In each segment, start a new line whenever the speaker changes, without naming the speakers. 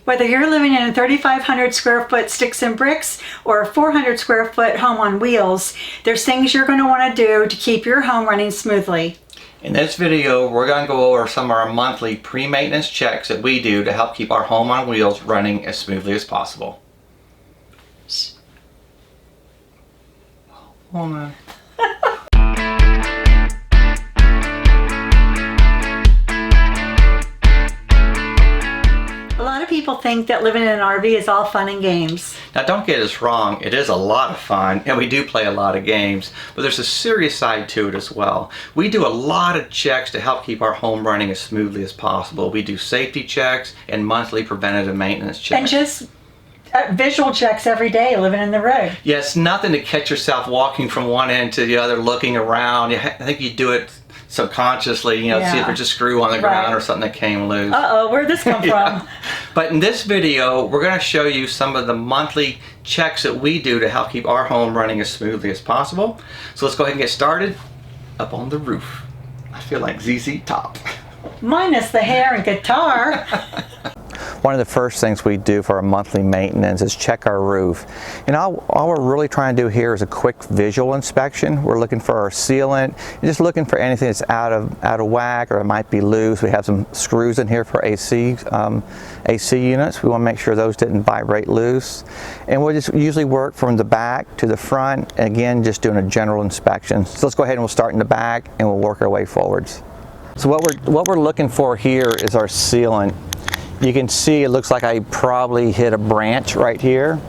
Whether you're living in a 3,500 square foot sticks and bricks or a 400 square foot home on wheels, there's things you're going to want to do to keep your home running smoothly.
In this video, we're going to go over some of our monthly pre-maintenance checks that we do to help keep our home on wheels running as smoothly as possible. Hold on.
A lot of people think that living in an RV is all fun and games.
Now don't get us wrong, it is a lot of fun and we do play a lot of games, but there's a serious side to it as well. We do a lot of checks to help keep our home running as smoothly as possible. We do safety checks and monthly preventative maintenance checks.
And just visual checks every day living in the road.
Yes, nothing to catch yourself walking from one end to the other looking around. I think you do it subconsciously, see if there's a screw on the ground or something that came loose.
Uh-oh, where'd this come from?
But in this video, we're going to show you some of the monthly checks that we do to help keep our home running as smoothly as possible. So let's go ahead and get started up on the roof. I feel like ZZ Top.
Minus the hair and guitar.
One of the first things we do for our monthly maintenance is check our roof. And all we're really trying to do here is a quick visual inspection. We're looking for our sealant, and just looking for anything that's out of whack or it might be loose. We have some screws in here for AC units. We want to make sure those didn't vibrate loose. And we'll just usually work from the back to the front, again just doing a general inspection. So let's go ahead and we'll start in the back and we'll work our way forwards. So what we're looking for here is our sealant. You can see it looks like I probably hit a branch right here.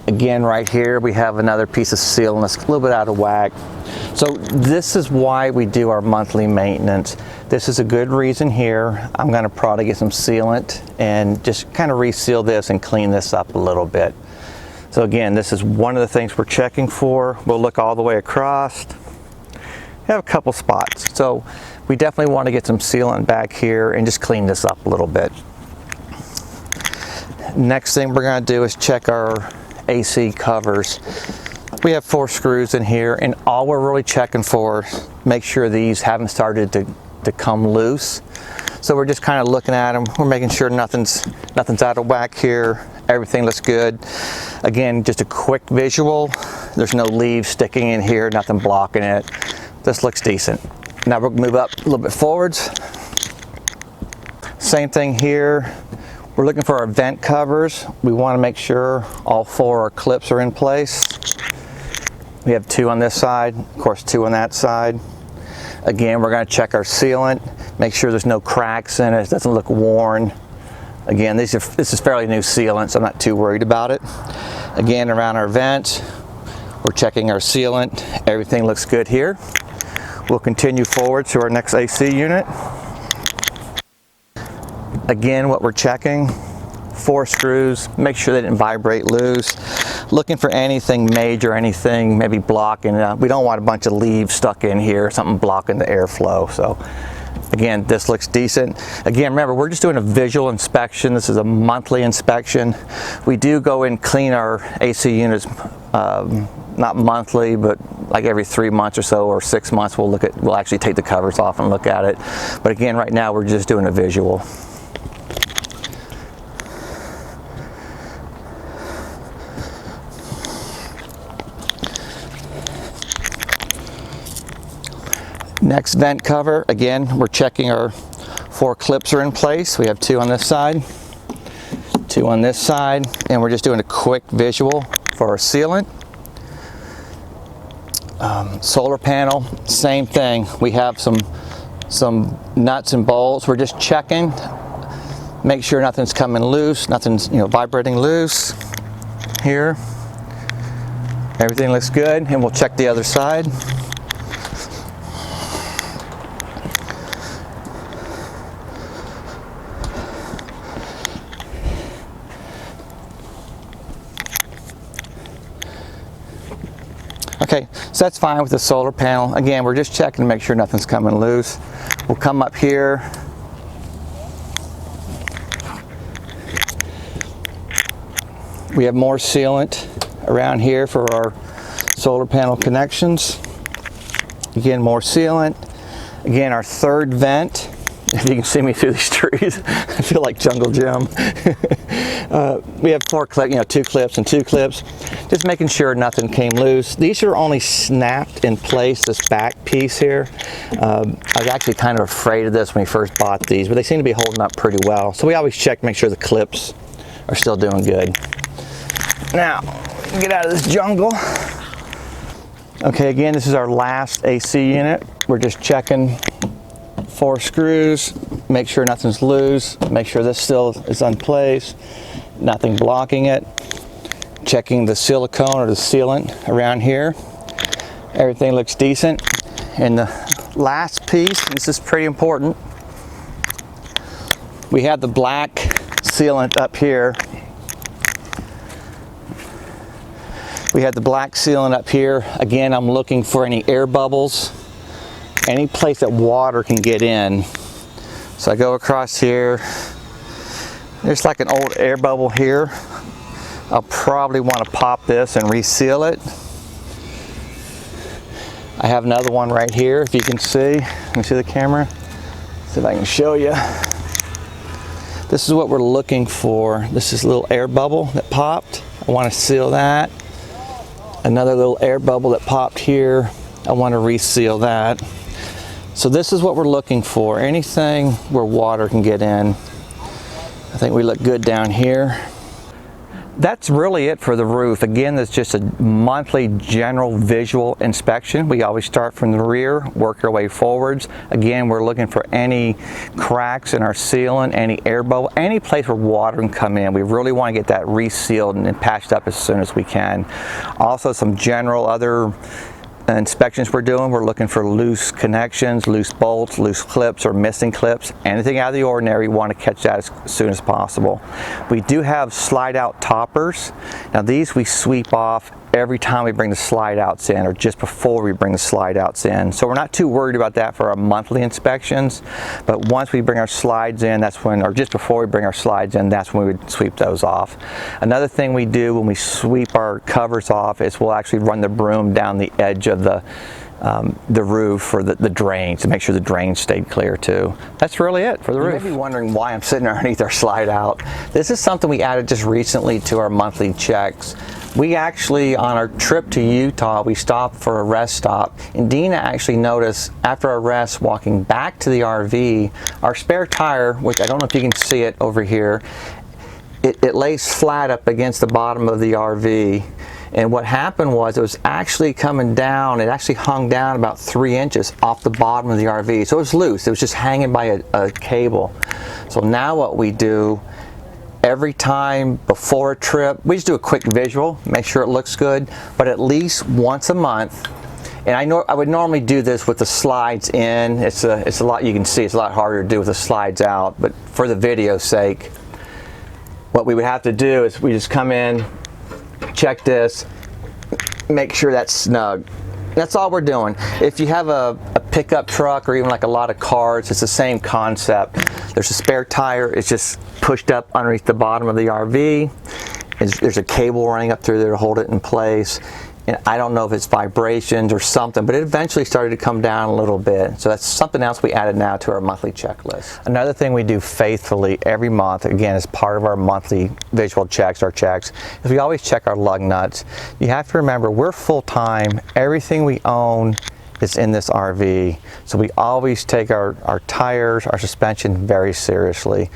Again, right here we have another piece of sealant that's a little bit out of whack. So this is why we do our monthly maintenance. This is a good reason here. I'm going to probably get some sealant and just kind of reseal this and clean this up a little bit. So again, this is one of the things we're checking for. We'll look all the way across. We have a couple spots. So we definitely want to get some sealant back here and just clean this up a little bit. Next thing we're going to do is check our AC covers. We have 4 screws in here, and all we're really checking for, make sure these haven't started to come loose. So we're just kind of looking at them. We're making sure nothing's out of whack here. Everything looks good. Again, just a quick visual. There's no leaves sticking in here, nothing blocking it. This looks decent. Now we'll move up a little bit forwards. Same thing here. We're looking for our vent covers. We want to make sure all 4 clips are in place. We have 2 on this side, of course 2 on that side. Again, we're going to check our sealant, make sure there's no cracks in it, it doesn't look worn. Again, this is fairly new sealant, so I'm not too worried about it. Again, around our vent, we're checking our sealant. Everything looks good here. We'll continue forward to our next AC unit. Again, what we're checking, 4 screws, make sure they didn't vibrate loose. Looking for anything major, anything maybe blocking. We don't want a bunch of leaves stuck in here, something blocking the airflow. So again, this looks decent. Again, remember, we're just doing a visual inspection. This is a monthly inspection. We do go and clean our AC units, not monthly, but like every 3 months or so, or 6 months, we'll actually take the covers off and look at it. But again, right now we're just doing a visual. Next vent cover, again, we're checking our 4 clips are in place. We have 2 on this side, 2 on this side, and we're just doing a quick visual for our sealant. Solar panel, same thing. We have some nuts and bolts. We're just checking, make sure nothing's coming loose, nothing's vibrating loose here. Everything looks good, and we'll check the other side. Okay, so that's fine with the solar panel. Again, we're just checking to make sure nothing's coming loose. We'll come up here. We have more sealant around here for our solar panel connections. Again, more sealant. Again, our 3rd vent. If you can see me through these trees, I feel like Jungle Jim. We have 4 clips, 2 clips and 2 clips, just making sure nothing came loose. These are only snapped in place, this back piece here. I was actually kind of afraid of this when we first bought these, but they seem to be holding up pretty well. So we always check to make sure the clips are still doing good. Now, get out of this jungle. Okay, again, this is our last AC unit. We're just checking 4 screws, make sure nothing's loose, make sure this still is in place, nothing blocking it. Checking the silicone or the sealant around here. Everything looks decent. And the last piece, this is pretty important, we have the black sealant up here. We have the black sealant up here. Again, I'm looking for any air bubbles, any place that water can get in. So I go across here. There's like an old air bubble here. I'll probably want to pop this and reseal it. I have another one right here, if you can see. Let me see the camera. See if I can show you. This is what we're looking for. This is a little air bubble that popped. I want to seal that. Another little air bubble that popped here. I want to reseal that. So this is what we're looking for. Anything where water can get in. I think we look good down here. That's really it for the roof. Again, that's just a monthly general visual inspection. We always start from the rear, work our way forwards. Again, we're looking for any cracks in our sealant, any air bubble, any place where water can come in. We really want to get that resealed and patched up as soon as we can. Also, some general other inspections we're doing, we're looking for loose connections, loose bolts, loose clips, or missing clips. Anything out of the ordinary, we want to catch that as soon as possible. We do have slide out toppers. Now these we sweep off every time we bring the slide outs in, or just before we bring the slide outs in. So we're not too worried about that for our monthly inspections, but once we bring our slides in, that's when, or just before we bring our slides in, that's when we would sweep those off. Another thing we do when we sweep our covers off is we'll actually run the broom down the edge of the roof or the drains to make sure the drains stayed clear too. That's really it for the roof. You may be wondering why I'm sitting underneath our slide out. This is something we added just recently to our monthly checks. We actually, on our trip to Utah, we stopped for a rest stop, and Dina actually noticed after our rest walking back to the RV, our spare tire, which I don't know if you can see it over here, it lays flat up against the bottom of the RV. And what happened was it was actually coming down, it actually hung down about 3 inches off the bottom of the RV. So it was loose, it was just hanging by a cable. So now what we do, every time before a trip, we just do a quick visual, make sure it looks good, but at least once a month. And I would normally do this with the slides in. It's a lot, you can see, it's a lot harder to do with the slides out, but for the video's sake, what we would have to do is we just come in, check this, make sure that's snug. That's all we're doing. If you have a pickup truck or even like a lot of cars, it's the same concept. There's a spare tire, it's just pushed up underneath the bottom of the RV. There's a cable running up through there to hold it in place. And I don't know if it's vibrations or something, but it eventually started to come down a little bit. So that's something else we added now to our monthly checklist. Another thing we do faithfully every month, again, as part of our monthly visual checks, is we always check our lug nuts. You have to remember, we're full-time. Everything we own is in this RV. So we always take our tires, our suspension very seriously.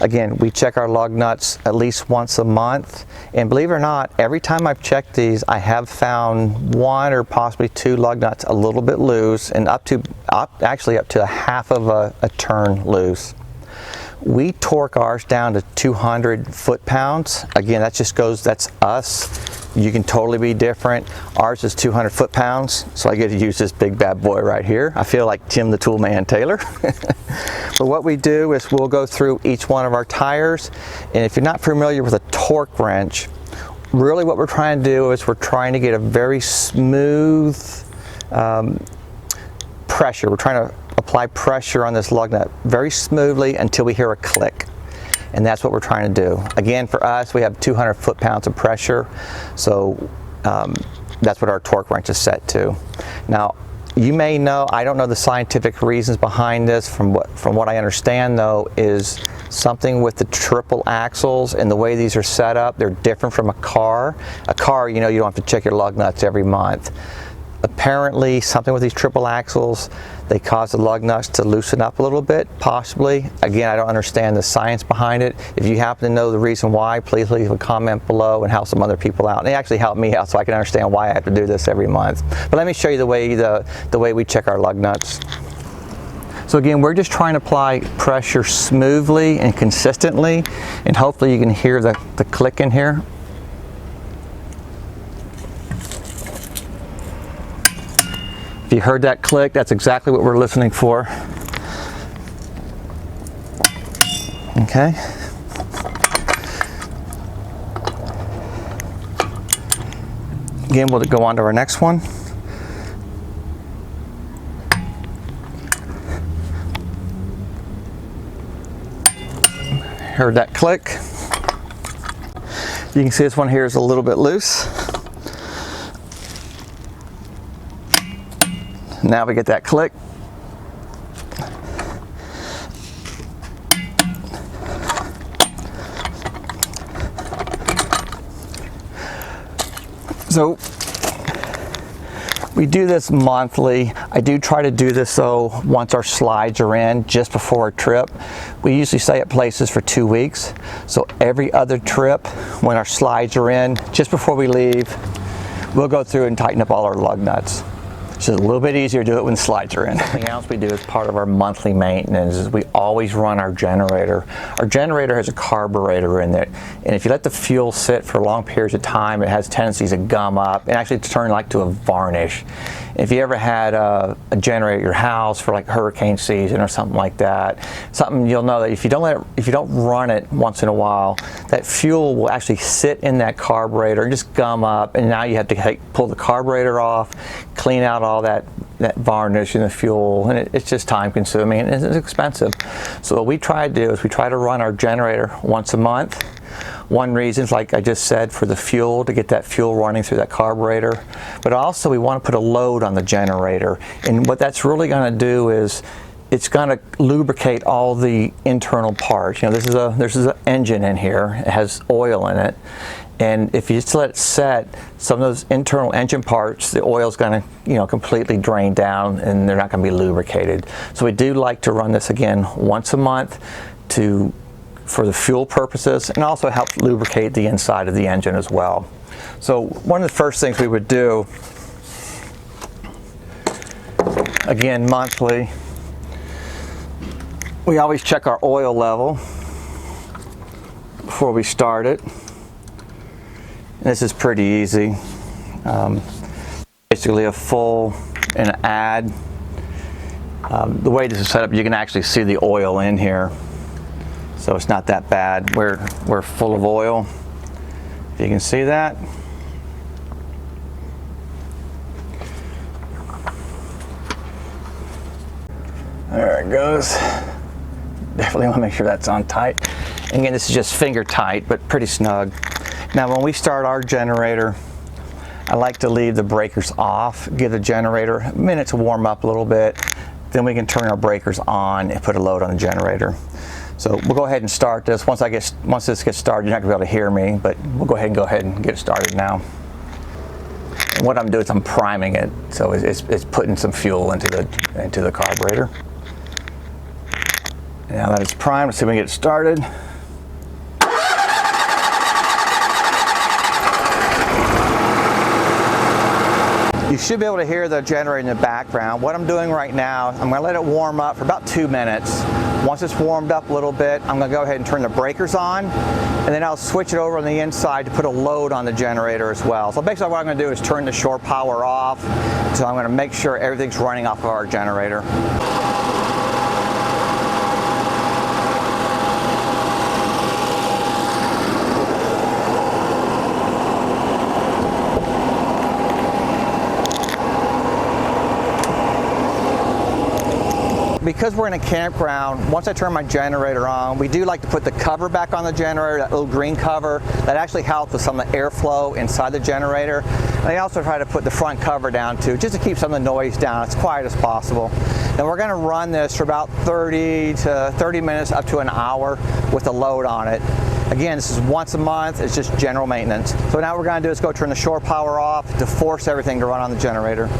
Again, we check our lug nuts at least once a month. And believe it or not, every time I've checked these, I have found 1 or possibly 2 lug nuts a little bit loose, and actually up to a half of a turn loose. We torque ours down to 200 foot-pounds. Again, that's us. You can totally be different. Ours is 200 foot-pounds, so I get to use this big bad boy right here. I feel like Tim the Tool Man Taylor. But what we do is we'll go through each one of our tires, and if you're not familiar with a torque wrench, really what we're trying to do is we're trying to get a very smooth pressure. We're trying to apply pressure on this lug nut very smoothly until we hear a click. And that's what we're trying to do. Again, for us, we have 200 foot-pounds of pressure, so that's what our torque wrench is set to. Now, You may know, I don't know the scientific reasons behind this. From what I understand though, is something with the triple axles and the way these are set up. They're different from a car. A car, you know, you don't have to check your lug nuts every month. Apparently something with these triple axles, they cause the lug nuts to loosen up a little bit, possibly. Again, I don't understand the science behind it. If you happen to know the reason why, please leave a comment below and help some other people out. And it actually helped me out so I can understand why I have to do this every month. But let me show you the way we check our lug nuts. So again, we're just trying to apply pressure smoothly and consistently, and hopefully you can hear the click in here. If you heard that click, that's exactly what we're listening for. Okay. Again, we'll go on to our next one. Heard that click. You can see this one here is a little bit loose. Now we get that click. So we do this monthly. I do try to do this though once our slides are in, just before a trip. We usually stay at places for 2 weeks. So every other trip, when our slides are in, just before we leave, we'll go through and tighten up all our lug nuts. It's just a little bit easier to do it when the slides are in. Something else we do as part of our monthly maintenance is we always run our generator. Our generator has a carburetor in it, and if you let the fuel sit for long periods of time, it has tendencies to gum up and actually turn like to a varnish. If you ever had a generator at your house for like hurricane season or something like that, something you'll know that if you don't run it once in a while, that fuel will actually sit in that carburetor and just gum up, and now you have to pull the carburetor off, clean out all that varnish in the fuel, and it's just time consuming and it's expensive. So what we try to do is we try to run our generator once a month. One reason is, like I just said, for the fuel, to get that fuel running through that carburetor, but also we want to put a load on the generator, and what that's really going to do is it's going to lubricate all the internal parts. You know, this is an engine in here. It has oil in it. And if you just let it set, some of those internal engine parts, the oil's going to, you know, completely drain down and they're not going to be lubricated. So we do like to run this again once a month for the fuel purposes, and also helps lubricate the inside of the engine as well. So one of the first things we would do, again monthly, we always check our oil level before we start it. This is pretty easy. Basically a full and an add. The way this is set up, you can actually see the oil in here, so it's not that bad. We're full of oil, if you can see that. There it goes. Definitely want to make sure that's on tight. And again, this is just finger tight, but pretty snug. Now when we start our generator, I like to leave the breakers off, give the generator a minute to warm up a little bit, then we can turn our breakers on and put a load on the generator. So we'll go ahead and start this. Once this gets started, you're not going to be able to hear me, but we'll go ahead and get it started now. And what I'm doing is I'm priming it, so it's putting some fuel into the carburetor. Now that it's primed, let's see if we can get it started. You should be able to hear the generator in the background. What I'm doing right now, I'm going to let it warm up for about 2 minutes. Once it's warmed up a little bit, I'm going to go ahead and turn the breakers on, and then I'll switch it over on the inside to put a load on the generator as well. So basically what I'm going to do is turn the shore power off, so I'm going to make sure everything's running off of our generator. because we're in a campground, once I turn my generator on, we do like to put the cover back on the generator, that little green cover. That actually helps with some of the airflow inside the generator. And I also try to put the front cover down too, just to keep some of the noise down, as quiet as possible. And we're gonna run this for about 30 minutes up to an hour with a load on it. Again, this is once a month, it's just general maintenance. So now what we're gonna do is go turn the shore power off to force everything to run on the generator.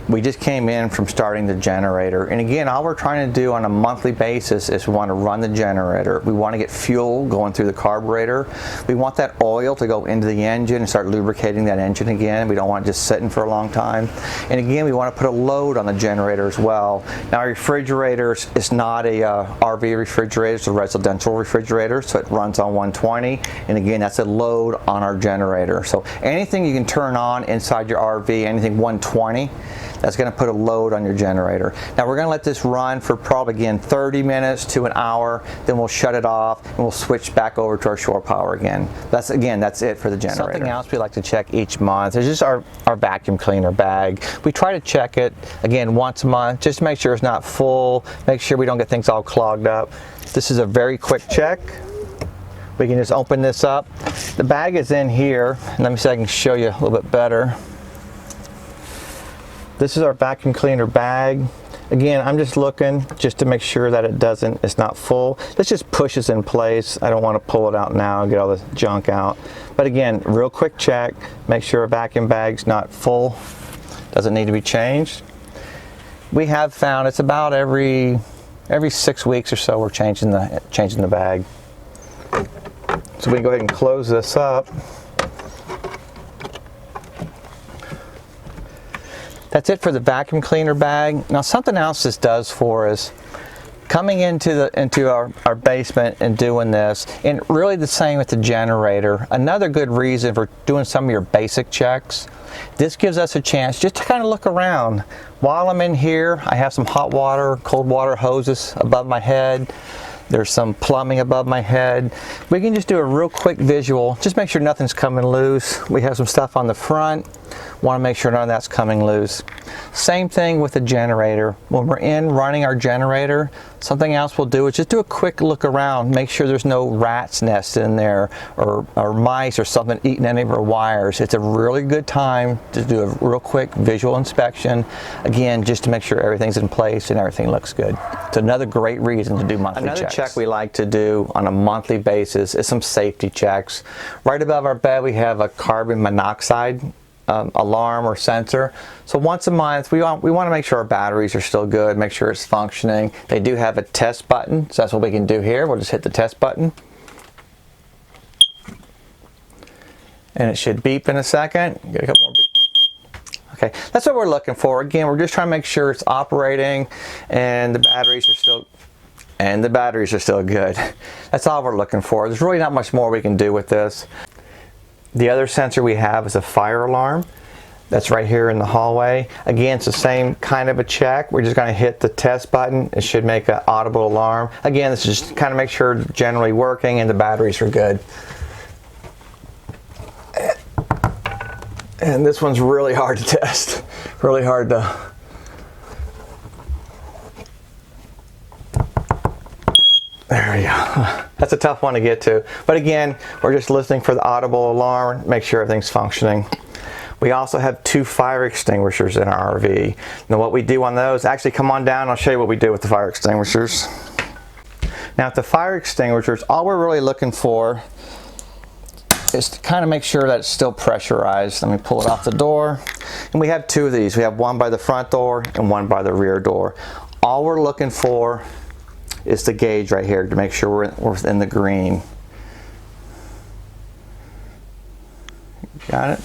We just came in from starting the generator, and again, all we're trying to do on a monthly basis is we want to run the generator. We want to get fuel going through the carburetor. We want that oil to go into the engine and start lubricating that engine again. We don't want it just sitting for a long time. And again, we want to put a load on the generator as well. Now, our refrigerator is not a RV refrigerator, it's a residential refrigerator, so it runs on 120, and again, that's a load on our generator. So anything you can turn on inside your RV, anything 120, that's going to put a load on your generator. Now we're going to let this run for probably, again, 30 minutes to an hour, then we'll shut it off and we'll switch back over to our shore power again. That's it for the generator. Something else we like to check each month is just our vacuum cleaner bag. We try to check it, again, once a month, just to make sure it's not full, make sure we don't get things all clogged up. This is a very quick check. We can just open this up. The bag is in here. Let me see if I can show you a little bit better. This is our vacuum cleaner bag. Again, I'm just looking just to make sure that it's not full. This just pushes in place. I don't want to pull it out now and get all the junk out. But again, real quick check, make sure our vacuum bag's not full. Doesn't need to be changed. We have found it's about every 6 weeks or so we're changing the bag. So we can go ahead and close this up. That's it for the vacuum cleaner bag. Now something else this does for us, coming into our basement and doing this, and really the same with the generator, another good reason for doing some of your basic checks, this gives us a chance just to kind of look around. While I'm in here, I have some hot water, cold water hoses above my head. There's some plumbing above my head. We can just do a real quick visual, just make sure nothing's coming loose. We have some stuff on the front. Want to make sure none of that's coming loose. Same thing with the generator. When we're running our generator, something else we'll do is just do a quick look around, make sure there's no rats nested in there or mice or something eating any of our wires. It's a really good time to do a real quick visual inspection. Again, just to make sure everything's in place and everything looks good. It's another great reason to do monthly checks. Another check we like to do on a monthly basis is some safety checks. Right above our bed we have a carbon monoxide alarm or sensor. So once a month we want to make sure our batteries are still good, make sure it's functioning. They do have a test button, so that's what we can do here. We'll just hit the test button and it should beep in a second. Get a couple more beeps. Okay, that's what we're looking for. Again, we're just trying to make sure it's operating and the batteries are still good. That's all we're looking for. There's really not much more we can do with this. The other sensor we have is a fire alarm. That's right here in the hallway. Again, it's the same kind of a check. We're just going to hit the test button. It should make an audible alarm. Again, this is just kind of make sure it's generally working and the batteries are good. And this one's really hard to test. Really hard to... There we go. That's a tough one to get to. But again, we're just listening for the audible alarm, make sure everything's functioning. We also have 2 fire extinguishers in our RV. Now what we do on those, actually come on down, I'll show you what we do with the fire extinguishers. Now with the fire extinguishers, all we're really looking for is to kind of make sure that it's still pressurized. Let me pull it off the door. And we have 2 of these. We have one by the front door and one by the rear door. All we're looking for is the gauge right here to make sure we're within the green. Got it?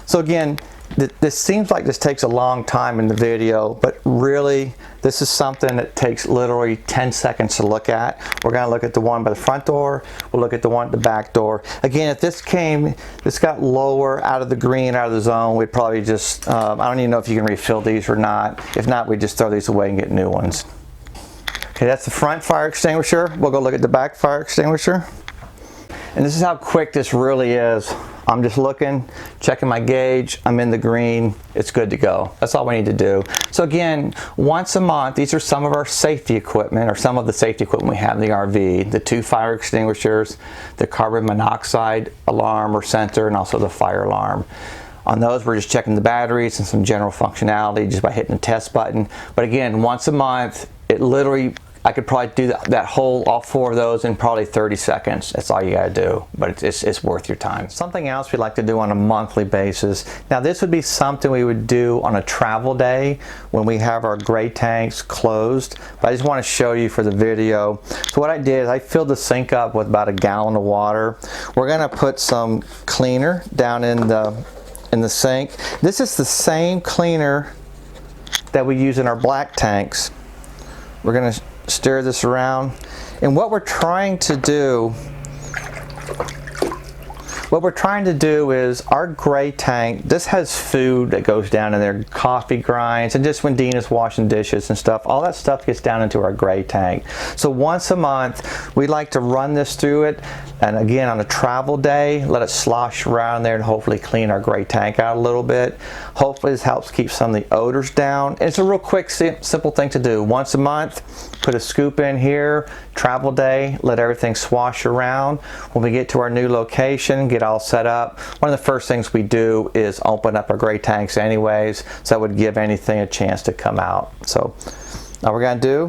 So again, this seems like this takes a long time in the video, but really this is something that takes literally 10 seconds to look at. We're going to look at the one by the front door, we'll look at the one at the back door. Again, if this got lower out of the green, out of the zone, we'd probably just, I don't even know if you can refill these or not. If not, we'd just throw these away and get new ones. Okay, that's the front fire extinguisher. We'll go look at the back fire extinguisher. And this is how quick this really is. I'm just looking, checking my gauge, I'm in the green, it's good to go. That's all we need to do. So again, once a month, these are some of our safety equipment, or some of the safety equipment we have in the RV. The 2 fire extinguishers, the carbon monoxide alarm or sensor, and also the fire alarm. On those, we're just checking the batteries and some general functionality just by hitting the test button. But again, once a month, it literally, I could probably do all 4 of those in probably 30 seconds. That's all you gotta do, but it's worth your time. Something else we like to do on a monthly basis. Now this would be something we would do on a travel day when we have our gray tanks closed, but I just wanna show you for the video. So what I did is I filled the sink up with about 1 gallon of water. We're gonna put some cleaner down in the sink. This is the same cleaner that we use in our black tanks. We're gonna stir this around, and what we're trying to do is our gray tank, this has food that goes down in there, coffee grinds, and just when Dina's washing dishes and stuff, all that stuff gets down into our gray tank. So once a month we like to run this through it, and again on a travel day let it slosh around there and hopefully clean our gray tank out a little bit. Hopefully this helps keep some of the odors down. And it's a real quick simple thing to do. Once a month, put a scoop in here, travel day, let everything swash around. When we get to our new location, get all set up, one of the first things we do is open up our gray tanks anyways, so that would give anything a chance to come out. So all we're gonna do,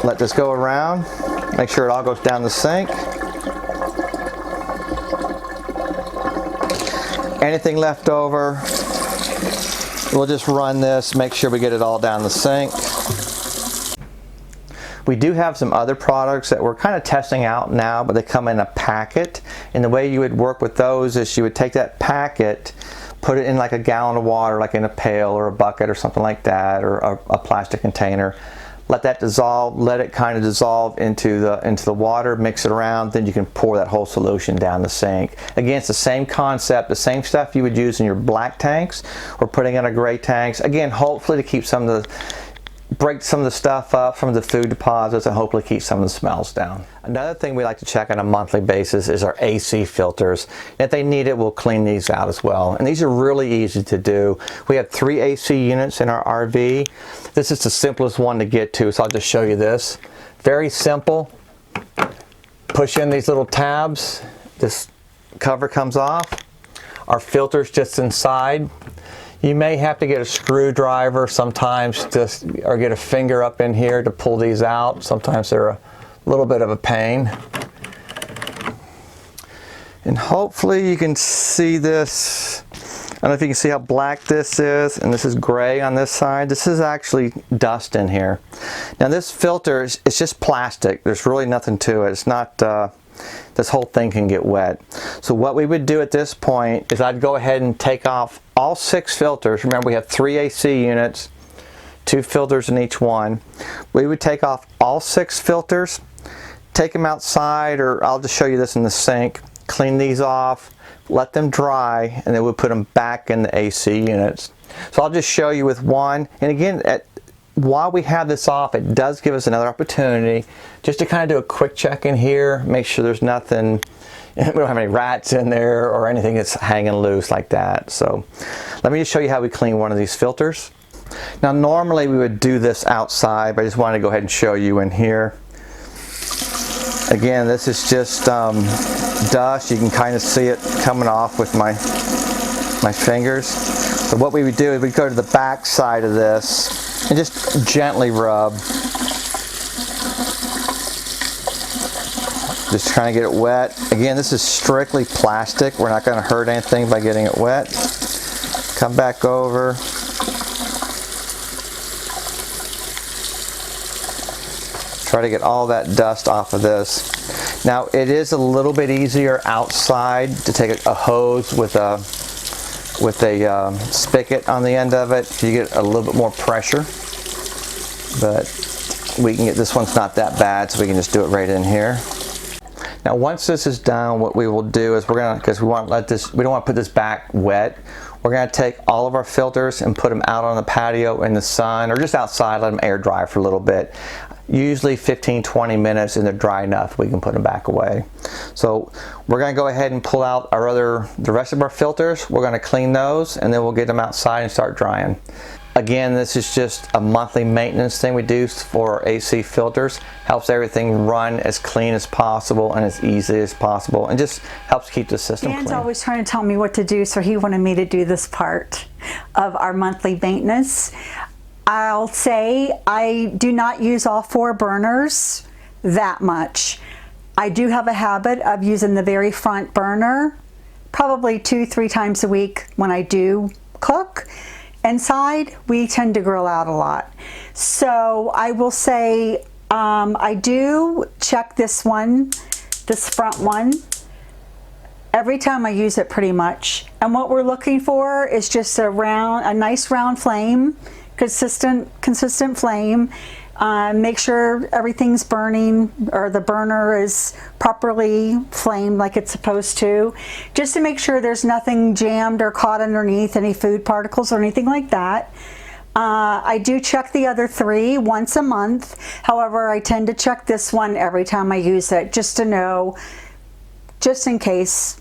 let this go around, make sure it all goes down the sink. Anything left over, we'll just run this, make sure we get it all down the sink. We do have some other products that we're kind of testing out now, but they come in a packet. And the way you would work with those is you would take that packet, put it in like 1 gallon of water, like in a pail or a bucket or something like that, or a plastic container. Let that dissolve, let it kind of dissolve into the water, mix it around, then you can pour that whole solution down the sink. Again, it's the same concept, the same stuff you would use in your black tanks. We're putting in our gray tanks. Again, hopefully to keep break some of the stuff up from the food deposits and hopefully keep some of the smells down. Another thing we like to check on a monthly basis is our AC filters. If they need it, we'll clean these out as well. And these are really easy to do. We have 3 AC units in our RV. This is the simplest one to get to, so I'll just show you this. Very simple. Push in these little tabs. This cover comes off. Our filter's just inside. You may have to get a screwdriver sometimes, or get a finger up in here to pull these out. Sometimes they're a little bit of a pain. And hopefully you can see this. I don't know if you can see how black this is, and this is gray on this side. This is actually dust in here. Now this filter, it's just plastic. There's really nothing to it. It's not, this whole thing can get wet. So what we would do at this point is I'd go ahead and take off all 6 filters. Remember, we have 3 AC units, 2 filters in each one. We would take off all 6 filters, take them outside, or I'll just show you this in the sink, clean these off, let them dry, and then we'll put them back in the AC units. So I'll just show you with one. And again, while we have this off, it does give us another opportunity just to kind of do a quick check in here, make sure there's nothing, we don't have any rats in there or anything that's hanging loose like that. So let me just show you how we clean one of these filters. Now normally we would do this outside, but I just wanted to go ahead and show you in here. Again, this is just dust. You can kind of see it coming off with my fingers. So what we would do is we'd go to the back side of this and just gently rub. Just trying to get it wet. Again, this is strictly plastic. We're not going to hurt anything by getting it wet. Come back over. Try to get all that dust off of this. Now it is a little bit easier outside to take a hose with a spigot on the end of it. You get a little bit more pressure, but we can get, this one's not that bad, so we can just do it right in here. Now once this is done, what we will do is we're gonna, because we don't want to put this back wet, we're gonna take all of our filters and put them out on the patio in the sun, or just outside, let them air dry for a little bit. usually 15-20 minutes, and they're dry enough we can put them back away. So we're going to go ahead and pull out the rest of our filters. We're going to clean those, and then we'll get them outside and start drying. Again, this is just a monthly maintenance thing we do for AC filters. Helps everything run as clean as possible and as easy as possible, and just helps keep the system clean.
Dan's always trying to tell me what to do, so he wanted me to do this part of our monthly maintenance. I'll say I do not use all 4 burners that much. I do have a habit of using the very front burner probably 2-3 times a week when I do cook. Inside, we tend to grill out a lot. So I will say I do check this front one, every time I use it pretty much. And what we're looking for is just a nice round flame, consistent flame. Make sure everything's burning, or the burner is properly flamed like it's supposed to, just to make sure there's nothing jammed or caught underneath, any food particles or anything like that. I do check the other 3 once a month. However, I tend to check this one every time I use it, just to know, just in case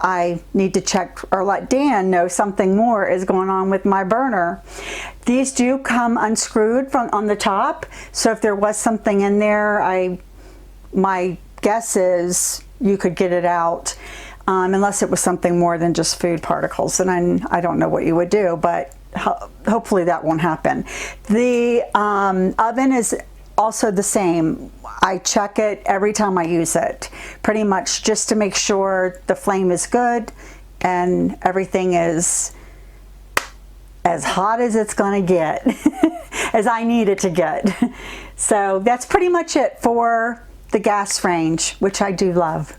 I need to check or let Dan know something more is going on with my burner. These do come unscrewed on the top, so if there was something in there, my guess is you could get it out, unless it was something more than just food particles, and I don't know what you would do, but hopefully that won't happen. The oven is also the same. I check it every time I use it, pretty much, just to make sure the flame is good and everything is as hot as it's going to get, as I need it to get. So that's pretty much it for the gas range, which I do love.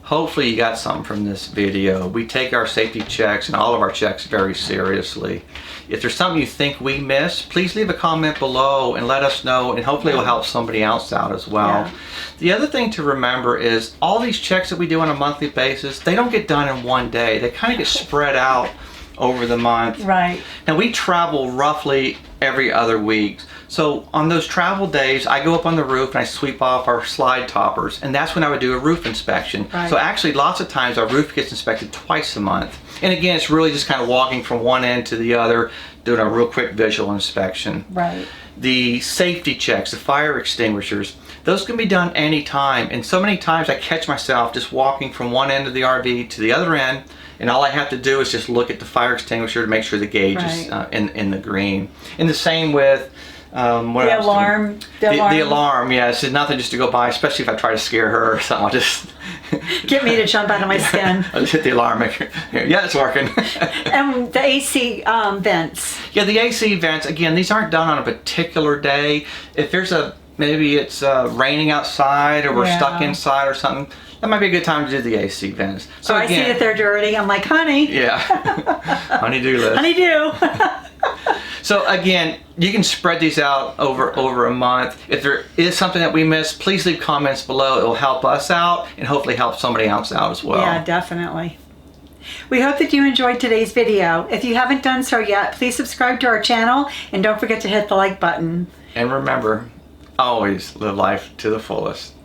Hopefully you got something from this video. We take our safety checks and all of our checks very seriously. If there's something you think we missed, please leave a comment below and let us know, and hopefully it will help somebody else out as well. Yeah. The other thing to remember is all these checks that we do on a monthly basis, they don't get done in one day. They kind of get spread out over the month.
Right.
And we travel roughly every other week. So on those travel days, I go up on the roof and I sweep off our slide toppers, and that's when I would do a roof inspection. Right. So actually lots of times our roof gets inspected twice a month. And again, it's really just kind of walking from one end to the other, doing a real quick visual inspection.
Right.
The safety checks, the fire extinguishers, those can be done anytime. And so many times I catch myself just walking from one end of the RV to the other end, and all I have to do is just look at the fire extinguisher to make sure the gauge is in the green. And the same with the
alarm.
The alarm, yes. It's nothing just to go by, especially if I try to scare her or something. I'll just
get me to jump out of my skin.
I'll just hit the alarm. Yeah, it's working.
And the AC vents.
Yeah, the AC vents, again, these aren't done on a particular day. If there's maybe it's raining outside, or we're stuck inside or something, that might be a good time to do the AC vents. So
I see that they're dirty. I'm like, honey.
Yeah. Honey-do list.
Honey-do.
So again, you can spread these out over a month. If there is something that we missed, please leave comments below. It will help us out and hopefully help somebody else out as well.
Yeah, definitely. We hope that you enjoyed today's video. If you haven't done so yet, please subscribe to our channel and don't forget to hit the like button.
And remember, always live life to the fullest.